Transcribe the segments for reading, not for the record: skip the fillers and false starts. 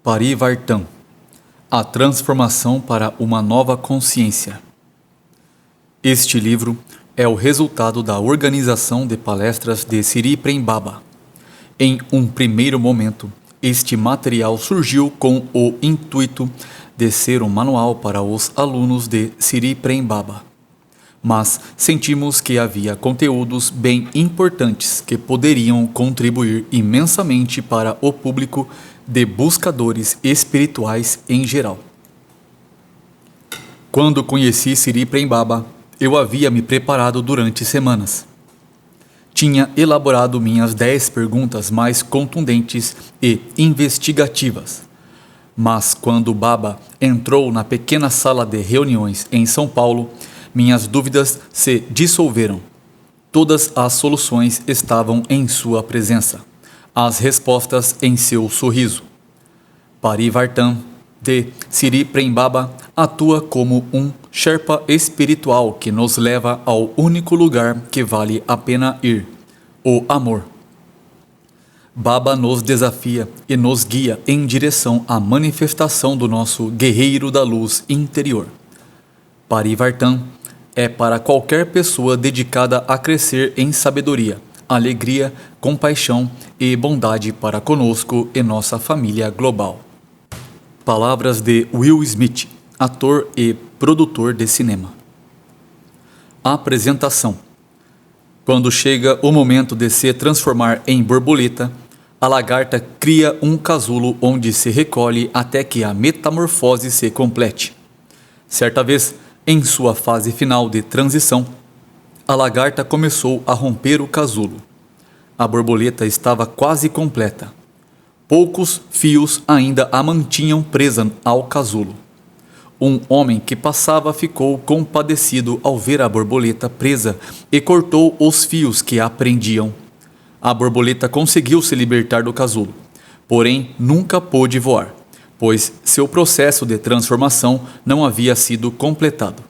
Parivartan, a transformação para uma nova consciência. Este livro é o resultado da organização de palestras de Sri Prem Baba. Em um primeiro momento, este material surgiu com o intuito de ser um manual para os alunos de Sri Prem Baba. Mas sentimos que havia conteúdos bem importantes que poderiam contribuir imensamente para o público de buscadores espirituais em geral. Quando conheci Sri Prem Baba, eu havia me preparado durante semanas. Tinha elaborado minhas 10 perguntas mais contundentes e investigativas. Mas quando Baba entrou na pequena sala de reuniões em São Paulo, minhas dúvidas se dissolveram. Todas as soluções estavam em sua presença, as respostas em seu sorriso. Parivartan, de Sri Prem Baba, atua como um Sherpa espiritual que nos leva ao único lugar que vale a pena ir, o amor. Baba nos desafia e nos guia em direção à manifestação do nosso guerreiro da luz interior. Parivartan é para qualquer pessoa dedicada a crescer em sabedoria, alegria, compaixão e bondade para conosco e nossa família global. Palavras de Will Smith, ator e produtor de cinema. Apresentação. Quando chega o momento de se transformar em borboleta, a lagarta cria um casulo onde se recolhe até que a metamorfose se complete. Certa vez, em sua fase final de transição, a lagarta começou a romper o casulo. A borboleta estava quase completa. Poucos fios ainda a mantinham presa ao casulo. Um homem que passava ficou compadecido ao ver a borboleta presa e cortou os fios que a prendiam. A borboleta conseguiu se libertar do casulo, porém nunca pôde voar, pois seu processo de transformação não havia sido completado.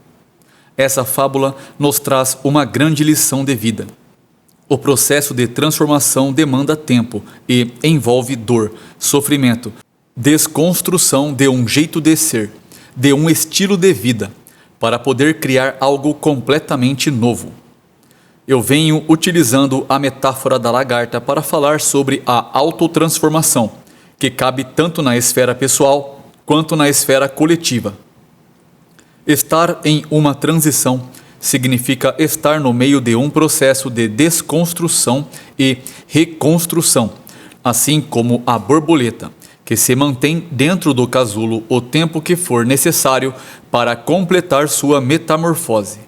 Essa fábula nos traz uma grande lição de vida. O processo de transformação demanda tempo e envolve dor, sofrimento, desconstrução de um jeito de ser, de um estilo de vida, para poder criar algo completamente novo. Eu venho utilizando a metáfora da lagarta para falar sobre a autotransformação, que cabe tanto na esfera pessoal quanto na esfera coletiva. Estar em uma transição significa estar no meio de um processo de desconstrução e reconstrução, assim como a borboleta, que se mantém dentro do casulo o tempo que for necessário para completar sua metamorfose.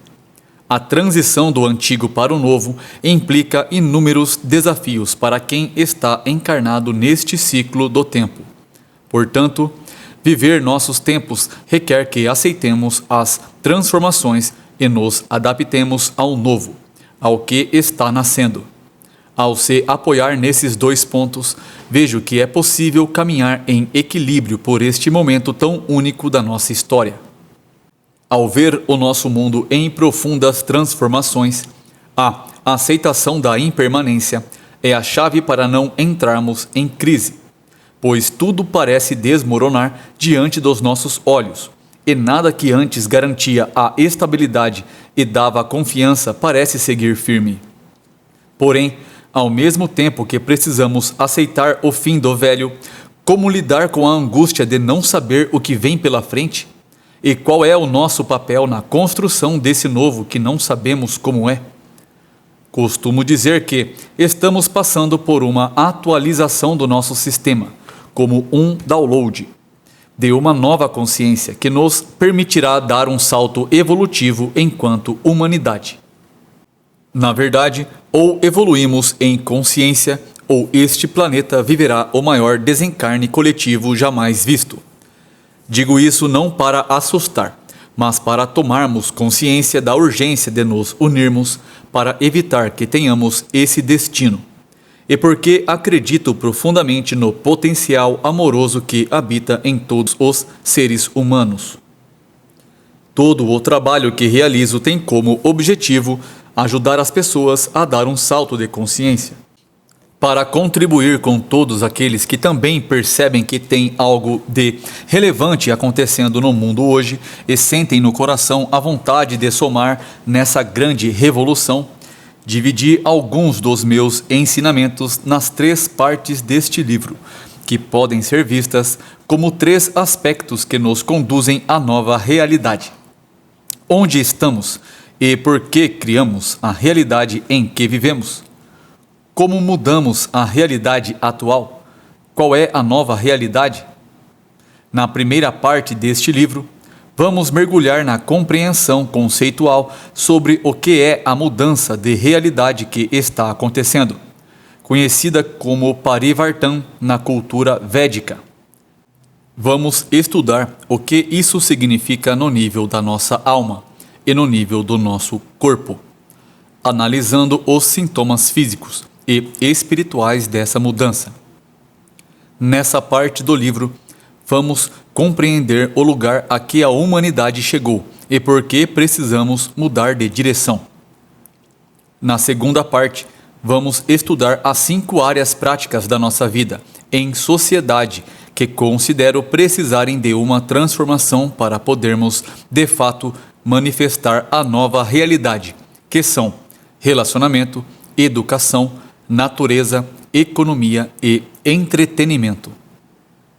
A transição do antigo para o novo implica inúmeros desafios para quem está encarnado neste ciclo do tempo. Portanto, viver nossos tempos requer que aceitemos as transformações e nos adaptemos ao novo, ao que está nascendo. Ao se apoiar nesses 2 pontos, vejo que é possível caminhar em equilíbrio por este momento tão único da nossa história. Ao ver o nosso mundo em profundas transformações, a aceitação da impermanência é a chave para não entrarmos em crise, pois tudo parece desmoronar diante dos nossos olhos, e nada que antes garantia a estabilidade e dava confiança parece seguir firme. Porém, ao mesmo tempo que precisamos aceitar o fim do velho, como lidar com a angústia de não saber o que vem pela frente? E qual é o nosso papel na construção desse novo que não sabemos como é? Costumo dizer que estamos passando por uma atualização do nosso sistema, como um download de uma nova consciência que nos permitirá dar um salto evolutivo enquanto humanidade. Na verdade, ou evoluímos em consciência, ou este planeta viverá o maior desencarne coletivo jamais visto. Digo isso não para assustar, mas para tomarmos consciência da urgência de nos unirmos para evitar que tenhamos esse destino. E porque acredito profundamente no potencial amoroso que habita em todos os seres humanos. Todo o trabalho que realizo tem como objetivo ajudar as pessoas a dar um salto de consciência. Para contribuir com todos aqueles que também percebem que tem algo de relevante acontecendo no mundo hoje e sentem no coração a vontade de somar nessa grande revolução, dividi alguns dos meus ensinamentos nas 3 partes deste livro, que podem ser vistas como 3 aspectos que nos conduzem à nova realidade. Onde estamos e por que criamos a realidade em que vivemos? Como mudamos a realidade atual? Qual é a nova realidade? Na primeira parte deste livro, vamos mergulhar na compreensão conceitual sobre o que é a mudança de realidade que está acontecendo, conhecida como Parivartan na cultura védica. Vamos estudar o que isso significa no nível da nossa alma e no nível do nosso corpo, analisando os sintomas físicos e espirituais dessa mudança. Nessa parte do livro, vamos compreender o lugar a que a humanidade chegou e por que precisamos mudar de direção. Na segunda parte, vamos estudar as 5 áreas práticas da nossa vida em sociedade que considero precisarem de uma transformação para podermos, de fato, manifestar a nova realidade, que são relacionamento, educação, natureza, economia e entretenimento.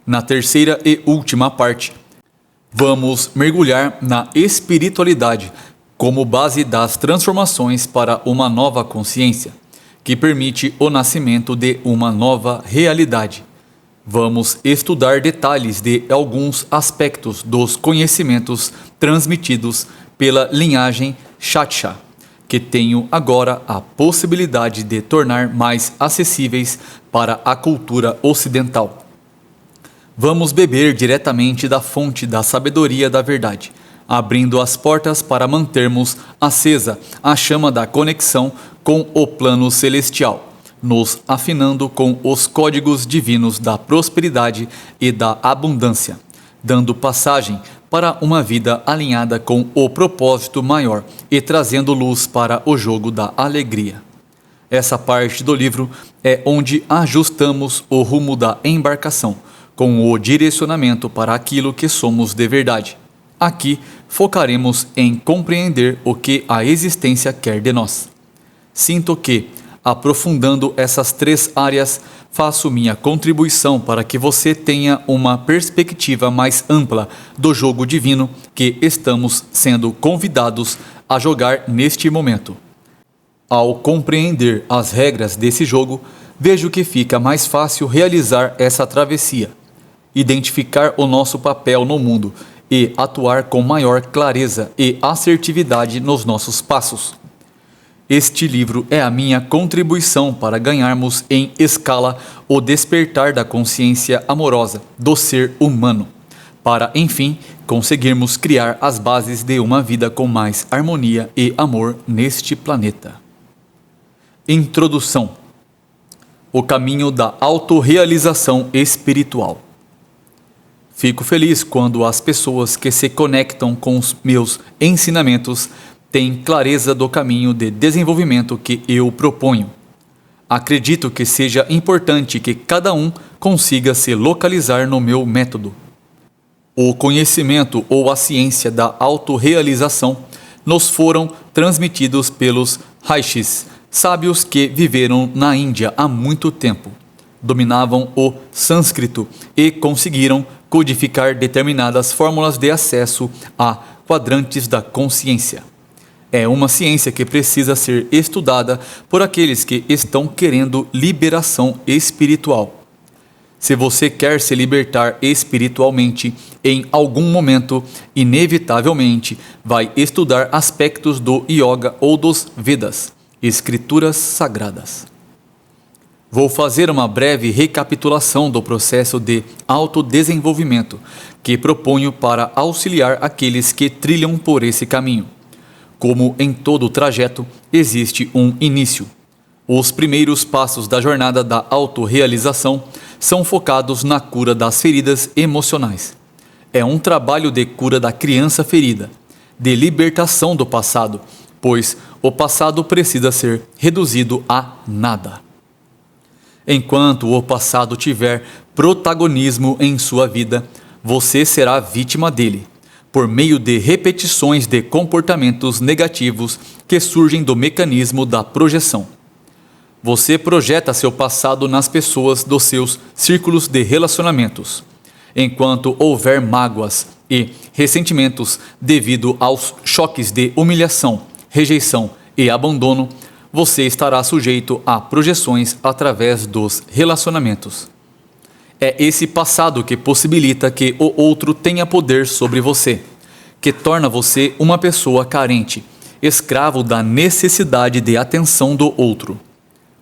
Na terceira e última parte, vamos mergulhar na espiritualidade como base das transformações para uma nova consciência, que permite o nascimento de uma nova realidade. Vamos estudar detalhes de alguns aspectos dos conhecimentos transmitidos pela linhagem Kshatriya, que tenho agora a possibilidade de tornar mais acessíveis para a cultura ocidental. Vamos beber diretamente da fonte da sabedoria da verdade, abrindo as portas para mantermos acesa a chama da conexão com o plano celestial, nos afinando com os códigos divinos da prosperidade e da abundância, dando passagem para uma vida alinhada com o propósito maior e trazendo luz para o jogo da alegria. Essa parte do livro é onde ajustamos o rumo da embarcação, com o direcionamento para aquilo que somos de verdade. Aqui focaremos em compreender o que a existência quer de nós. Sinto que, aprofundando essas 3 áreas, faço minha contribuição para que você tenha uma perspectiva mais ampla do jogo divino que estamos sendo convidados a jogar neste momento. Ao compreender as regras desse jogo, vejo que fica mais fácil realizar essa travessia, identificar o nosso papel no mundo e atuar com maior clareza e assertividade nos nossos passos. Este livro é a minha contribuição para ganharmos em escala o despertar da consciência amorosa do ser humano, para, enfim, conseguirmos criar as bases de uma vida com mais harmonia e amor neste planeta. Introdução: o caminho da autorrealização espiritual. Fico feliz quando as pessoas que se conectam com os meus ensinamentos têm clareza do caminho de desenvolvimento que eu proponho. Acredito que seja importante que cada um consiga se localizar no meu método. O conhecimento ou a ciência da autorrealização nos foram transmitidos pelos rishis, sábios que viveram na Índia há muito tempo, dominavam o sânscrito e conseguiram codificar determinadas fórmulas de acesso a quadrantes da consciência. É uma ciência que precisa ser estudada por aqueles que estão querendo liberação espiritual. Se você quer se libertar espiritualmente, em algum momento, inevitavelmente, vai estudar aspectos do Yoga ou dos Vedas, escrituras sagradas. Vou fazer uma breve recapitulação do processo de autodesenvolvimento que proponho para auxiliar aqueles que trilham por esse caminho. Como em todo o trajeto, existe um início. Os primeiros passos da jornada da autorrealização são focados na cura das feridas emocionais. É um trabalho de cura da criança ferida, de libertação do passado, pois o passado precisa ser reduzido a nada. Enquanto o passado tiver protagonismo em sua vida, você será vítima dele, por meio de repetições de comportamentos negativos que surgem do mecanismo da projeção. Você projeta seu passado nas pessoas dos seus círculos de relacionamentos. Enquanto houver mágoas e ressentimentos devido aos choques de humilhação, rejeição e abandono, você estará sujeito a projeções através dos relacionamentos. É esse passado que possibilita que o outro tenha poder sobre você, que torna você uma pessoa carente, escravo da necessidade de atenção do outro.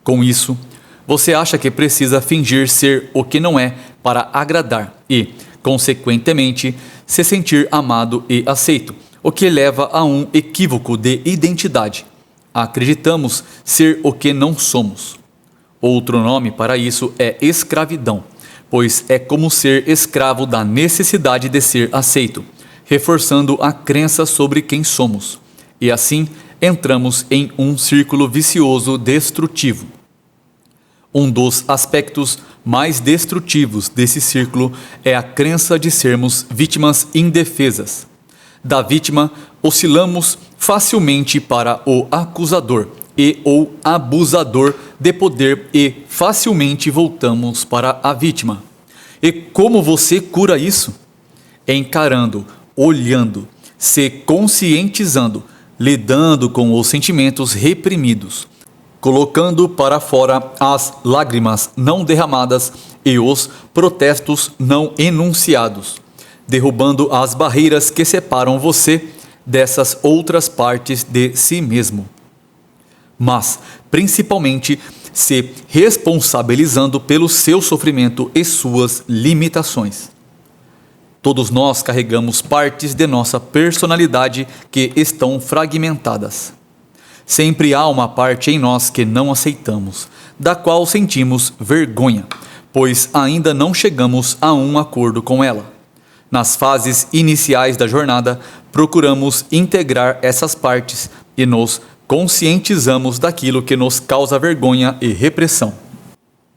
Com isso, você acha que precisa fingir ser o que não é para agradar e, consequentemente, se sentir amado e aceito, o que leva a um equívoco de identidade. Acreditamos ser o que não somos. Outro nome para isso é escravidão, pois é como ser escravo da necessidade de ser aceito, reforçando a crença sobre quem somos. E assim, entramos em um círculo vicioso destrutivo. Um dos aspectos mais destrutivos desse círculo é a crença de sermos vítimas indefesas. Da vítima, oscilamos facilmente para o acusador e ou abusador de poder e facilmente voltamos para a vítima. E como você cura isso? Encarando, olhando, se conscientizando, lidando com os sentimentos reprimidos, colocando para fora as lágrimas não derramadas e os protestos não enunciados, derrubando as barreiras que separam você dessas outras partes de si mesmo. Mas, principalmente, se responsabilizando pelo seu sofrimento e suas limitações. Todos nós carregamos partes de nossa personalidade que estão fragmentadas. Sempre há uma parte em nós que não aceitamos, da qual sentimos vergonha, pois ainda não chegamos a um acordo com ela. Nas fases iniciais da jornada, procuramos integrar essas partes e nos conscientizamos daquilo que nos causa vergonha e repressão.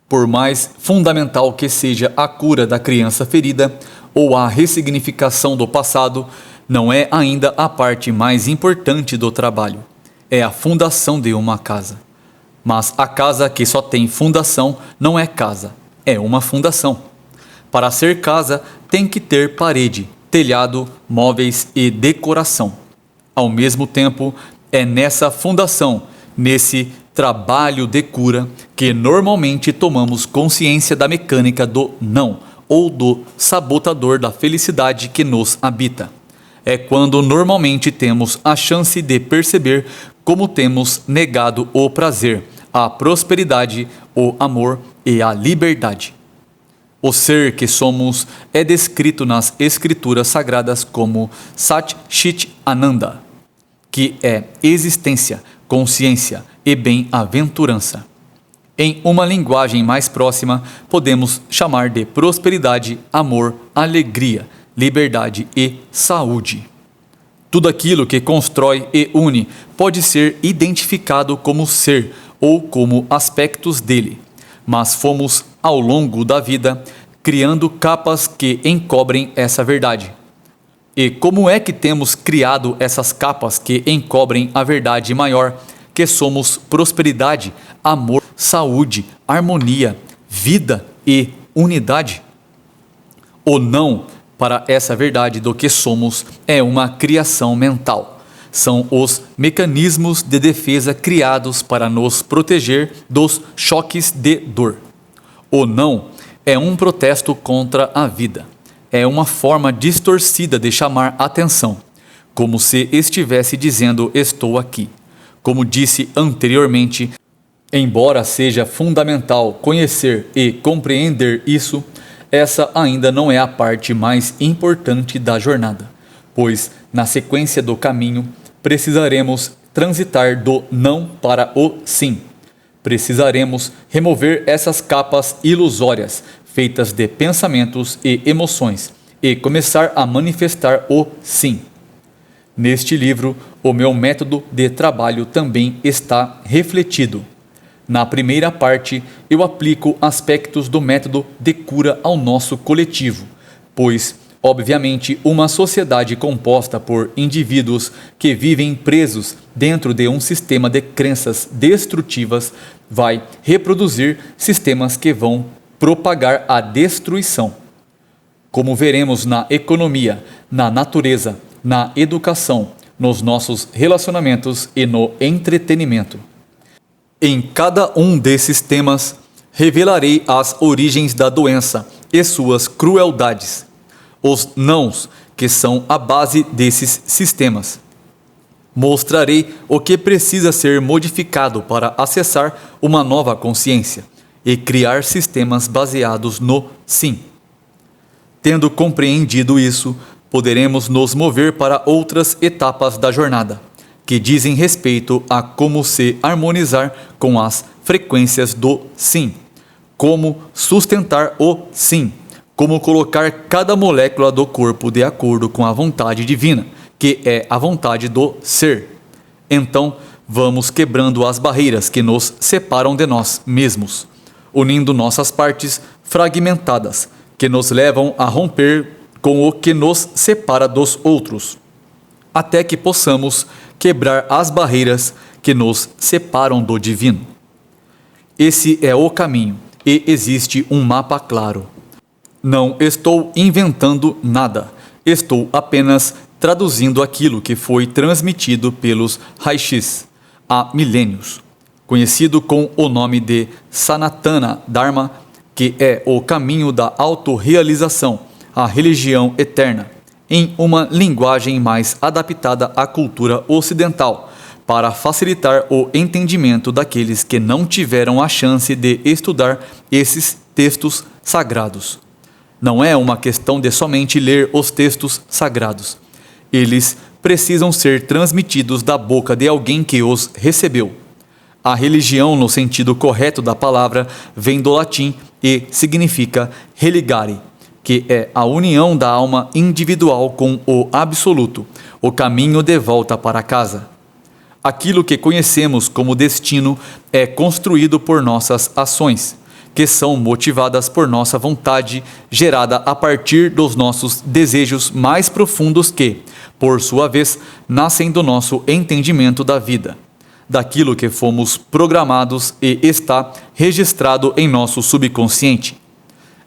Por mais fundamental que seja a cura da criança ferida ou a ressignificação do passado, não é ainda a parte mais importante do trabalho. É a fundação de uma casa. Mas a casa que só tem fundação não é casa, é uma fundação. Para ser casa, tem que ter parede, telhado, móveis e decoração. Ao mesmo tempo, é nessa fundação, nesse trabalho de cura, que normalmente tomamos consciência da mecânica do não, ou do sabotador da felicidade que nos habita. É quando normalmente temos a chance de perceber como temos negado o prazer, a prosperidade, o amor e a liberdade. O ser que somos é descrito nas escrituras sagradas como Sat Chit Ananda, que é existência, consciência e bem-aventurança. Em uma linguagem mais próxima, podemos chamar de prosperidade, amor, alegria, liberdade e saúde. Tudo aquilo que constrói e une pode ser identificado como ser ou como aspectos dele, mas fomos, ao longo da vida, criando capas que encobrem essa verdade. E como é que temos criado essas capas que encobrem a verdade maior, que somos prosperidade, amor, saúde, harmonia, vida e unidade? O não para essa verdade do que somos é uma criação mental. São os mecanismos de defesa criados para nos proteger dos choques de dor. O não é um protesto contra a vida. É uma forma distorcida de chamar atenção, como se estivesse dizendo estou aqui. Como disse anteriormente, embora seja fundamental conhecer e compreender isso, essa ainda não é a parte mais importante da jornada, pois, na sequência do caminho, precisaremos transitar do não para o sim. Precisaremos remover essas capas ilusórias, feitas de pensamentos e emoções, e começar a manifestar o sim. Neste livro, o meu método de trabalho também está refletido. Na primeira parte, eu aplico aspectos do método de cura ao nosso coletivo, pois, obviamente, uma sociedade composta por indivíduos que vivem presos dentro de um sistema de crenças destrutivas vai reproduzir sistemas que vão propagar a destruição. Como veremos na economia, na natureza, na educação, nos nossos relacionamentos e no entretenimento. Em cada um desses temas, revelarei as origens da doença e suas crueldades, os nãos que são a base desses sistemas. Mostrarei o que precisa ser modificado para acessar uma nova consciência e criar sistemas baseados no sim. Tendo compreendido isso, poderemos nos mover para outras etapas da jornada, que dizem respeito a como se harmonizar com as frequências do sim, como sustentar o sim, como colocar cada molécula do corpo de acordo com a vontade divina, que é a vontade do ser. Então, vamos quebrando as barreiras que nos separam de nós mesmos, unindo nossas partes fragmentadas, que nos levam a romper com o que nos separa dos outros, até que possamos quebrar as barreiras que nos separam do divino. Esse é o caminho e existe um mapa claro. Não estou inventando nada, estou apenas traduzindo aquilo que foi transmitido pelos Rishis há milênios, conhecido com o nome de Sanatana Dharma, que é o caminho da autorrealização, a religião eterna, em uma linguagem mais adaptada à cultura ocidental, para facilitar o entendimento daqueles que não tiveram a chance de estudar esses textos sagrados. Não é uma questão de somente ler os textos sagrados. Eles precisam ser transmitidos da boca de alguém que os recebeu. A religião, no sentido correto da palavra, vem do latim e significa religare, que é a união da alma individual com o absoluto, o caminho de volta para casa. Aquilo que conhecemos como destino é construído por nossas ações, que são motivadas por nossa vontade, gerada a partir dos nossos desejos mais profundos que, por sua vez, nascem do nosso entendimento da vida, daquilo que fomos programados e está registrado em nosso subconsciente.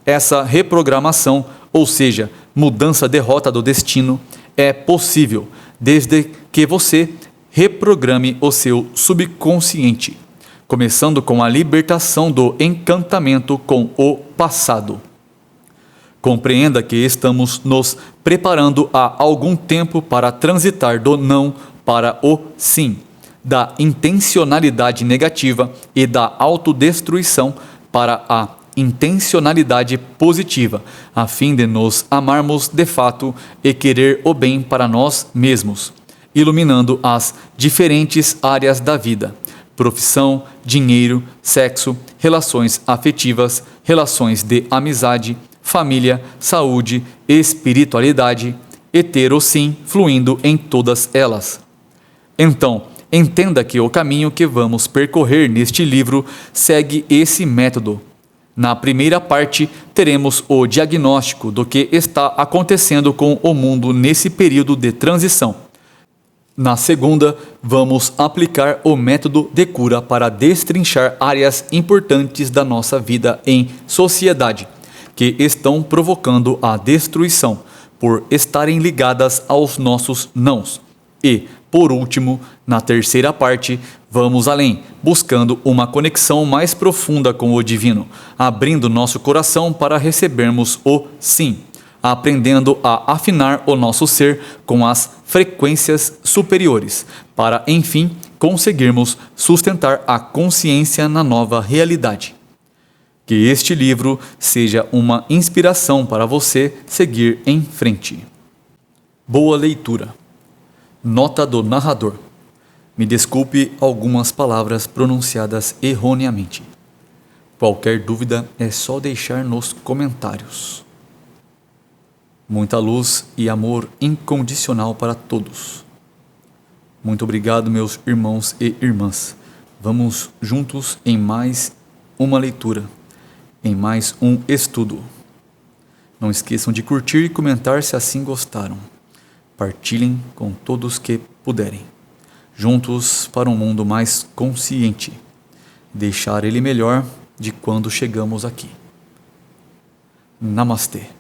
Essa reprogramação, ou seja, mudança de rota do destino, é possível desde que você reprograme o seu subconsciente, começando com a libertação do encantamento com o passado. Compreenda que estamos nos preparando há algum tempo para transitar do não para o sim, da intencionalidade negativa e da autodestruição para a intencionalidade positiva, a fim de nos amarmos de fato e querer o bem para nós mesmos, iluminando as diferentes áreas da vida: profissão, dinheiro, sexo, relações afetivas, relações de amizade, família, saúde, espiritualidade, e ter o sim fluindo em todas elas. Então, entenda que o caminho que vamos percorrer neste livro segue esse método. Na primeira parte, teremos o diagnóstico do que está acontecendo com o mundo nesse período de transição. Na segunda, vamos aplicar o método de cura para destrinchar áreas importantes da nossa vida em sociedade, que estão provocando a destruição, por estarem ligadas aos nossos nãos. E, por último, na terceira parte, vamos além, buscando uma conexão mais profunda com o divino, abrindo nosso coração para recebermos o sim, aprendendo a afinar o nosso ser com as frequências superiores, para, enfim, conseguirmos sustentar a consciência na nova realidade. Que este livro seja uma inspiração para você seguir em frente. Boa leitura. Nota do narrador. Me desculpe algumas palavras pronunciadas erroneamente. Qualquer dúvida é só deixar nos comentários. Muita luz e amor incondicional para todos. Muito obrigado, meus irmãos e irmãs. Vamos juntos em mais uma leitura, em mais um estudo. Não esqueçam de curtir e comentar se assim gostaram. Partilhem com todos que puderem. Juntos para um mundo mais consciente. Deixar ele melhor de quando chegamos aqui. Namastê.